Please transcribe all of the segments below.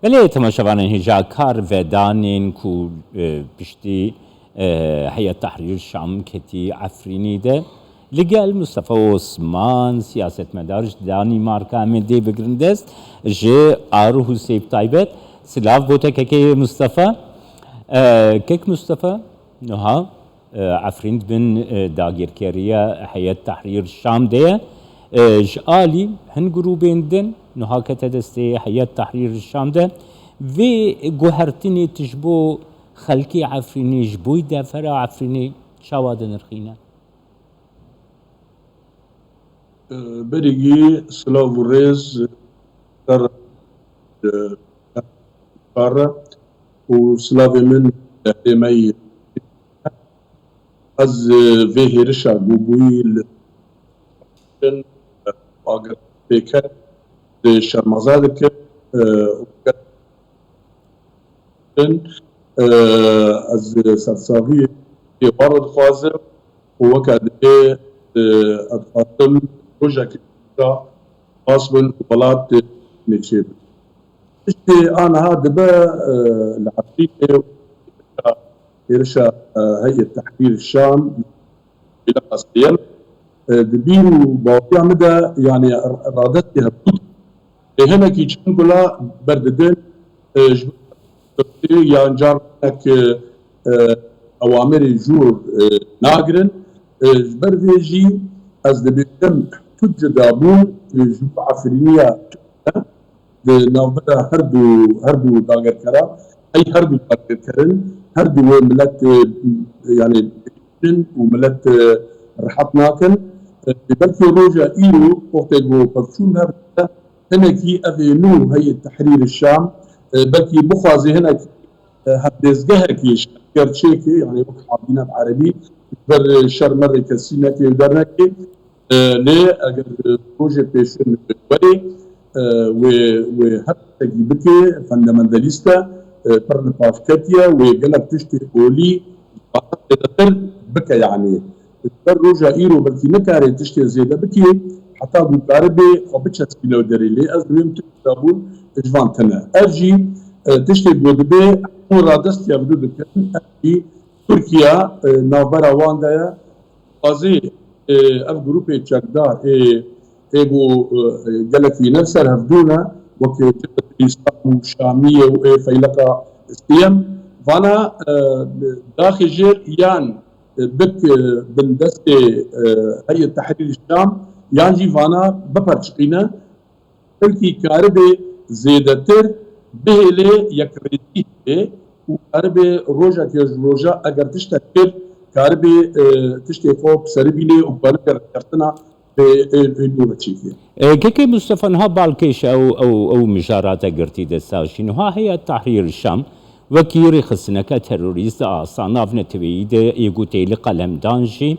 بله تماشاوان هجا کار و دانین کو پشتی هیئت تحریر شام کتی عفرینی ده لگل مصطفى عثمان سیاستمدار دانمارکا مدی بگرندست جه آروه سیب تایبت سلاف بوده که مصطفى كيك مصطفى نها عفريند بن داگیرکریه هيئة تحرير الشام ده جالي هن جروبين دن نها كتدستي هيئة تحرير الشام ده في جوهرتني تجبو خلقي عفريني جبوي دافرا عفريني شواد نرخينا بريجي سلاف وريز قارة وسلاف من مي از فيه رشا بوبوي اگر بكر شرمزادك از سرساوي وارد خوازم ووكاد ادخاتم روجا كتا اصبن بلاد نتشيب انا هذا العقيده إرشا هيئة تحرير الشام إلى قصير دبيرو باويا مدى يعني رادتها بطوط هنا كي تشنقلا برددين يعني جارك أوامر جور ناقرن بردجي از دبيتم تجدابون جو عفرينية نوبدا هردو داغر كرا أي هردو داغر كرن هردو ملت يعني وملت رحطناكن بلكي روجا إيرو وقتو بكشون هردا هناكي أذينو هي تحرير الشام بلكي بخوازي هناك هبدزقهكي كرتشيكي يعني وقت حابينا بعربي بر شر مرة كسيناكي ودرناكي ليه أجر روجا بيشن ولي وهبتكي بكي فاندامنتاليستا برن بافكتيا وقالك تشتي قولي تدخل بكى يعني الروجا ايرو بلكي نكاري تشتي زياده بكي حتى بكاربي وبتشت كيلو دريلي از دوم تابون اجوان تنا اجي تشتي بودبي مرادست يبدو دكن اجي تركيا نوبرا واندايا قازي اف جروب تشاكدار بو قالك نفسها هفدونا وكي جبت الاسلام الشاميه وفيلقه استيم فانا داخل جير يان بك بندستي هيئة تحرير الشام يانجي فانا ببرشقينا بلكي كاربي زيدتر بهلي يكريتي وكاربي روجا كيج روجا اگر تشتكر كاربي تشتي فوق سربيلي وبركر كرتنا كيكي مصطفى نها بالكيش او مجارات قرتي دساشين ها هي تحرير الشام وكيري خصنك تروريست صناف نتويد يقوتي لقلم دانجي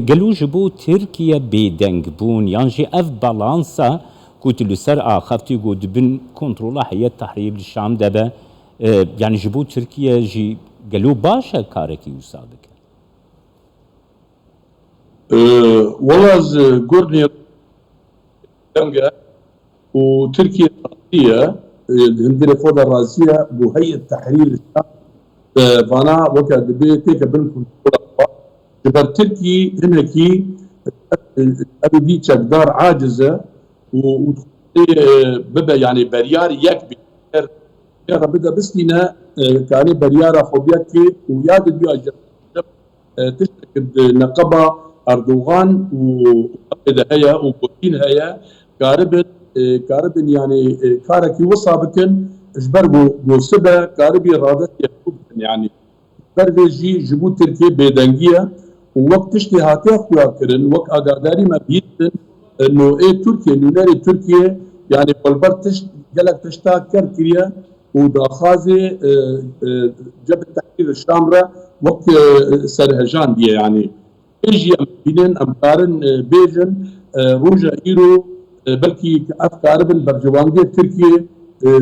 قالوا جبو تركيا بيدنجبون يانجي اف بالانسا كنت لسر اخفتي قد بن كنترولا هي تحرير الشام دبا يعني جبو تركيا جي قالوا باشا كاركي وسابك والله جورني دنجا وتركيا الرئيسية الهندية فوضى الرئيسية بهيئة تحرير الشام فانا وكاد بيتك بنكم جبر تركي هناكي ابي دي تقدار عاجزة ببا يعني بريار يكبي يا بدا بسلنا كان بريارة خوبياكي وياد بيا تشتكد نقبة أردوغان وقبل هيا وبوتين هيا كاربن يعني كاركي وصابكن جبربو سبا كاربي رادت يحكم يعني جبر جي جبو تركيا بيدنجية ووقت اشتهاتي اخويا كرن وقت اقاداري ما بيتن انه تركيا نوناري تركيا يعني بالبر قالك تشتاك كركريا وداخازي جبت تحرير الشامرة وقت سرهجان دي يعني ايجي امبينين امكارن بيجن روجا ايرو بلكي افكار بالبرجوانجي تركيا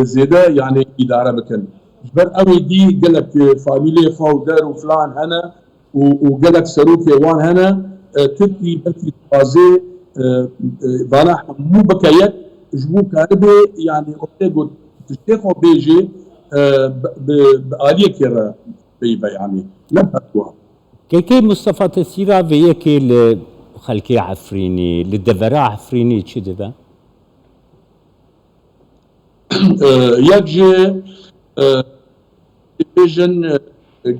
زياده يعني اداره بكن جبر اوي دي قالك فاميلي فاودر وفلان هنا وقالك سروكي وان هنا تركي بلكي طازي فانا مو بكيت جبو كاربي يعني اوتيغو تشتي خو بيجي بآلية كيرا بيبا يعني نبهتوها كي مصطفى تسيرا ويكي لخلكي عفريني للدفرا عفريني چي دبا؟ يجي بيجن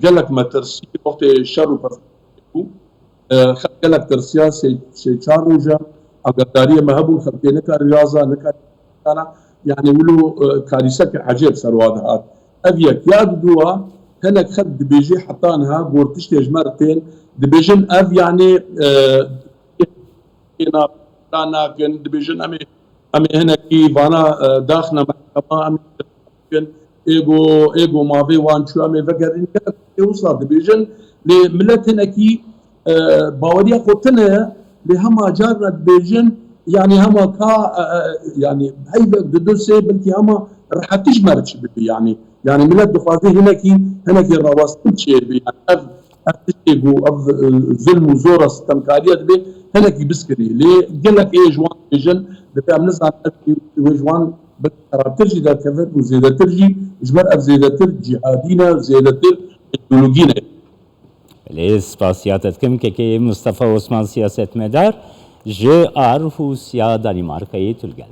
قالك ما ترسي وقت الشر وبفكو قالك ترسيا سي شاروجا اقداريه ما هبو خلقي نكا رياضه نكا يعني ولو كارثه عجيب سروادها ابيك يا دوا هناك خد بيجي حطانها بورتشتي مرتين دبيجن اف يعني انا كان دبيجن امي هنا كي فانا داخنا محكمه امي ايجو ما في وان شو امي فكر ان يوصل دبيجن لملت هنا كي باوريا قوتنا لهما جارنا دبيجن يعني هما كا يعني هي بدوسي بلكي هما راح تجمرش يعني ملت دخوازي هنا كي الرواس تمشي يعني اف ظلم وزورة استمكاريات به هنا كي بسكري ليه قال لك ايه جوان بيجن دفع منزع جوان بترجي دا كفر وزيادة ترجي جمر اف زيادة ترجي جهادينا زيادة ترجي ايديولوجينا ليس سپاسیاتت کم که مصطفى عثمان سیاست مدار جه آرهو سیا دانمارکایی تلگل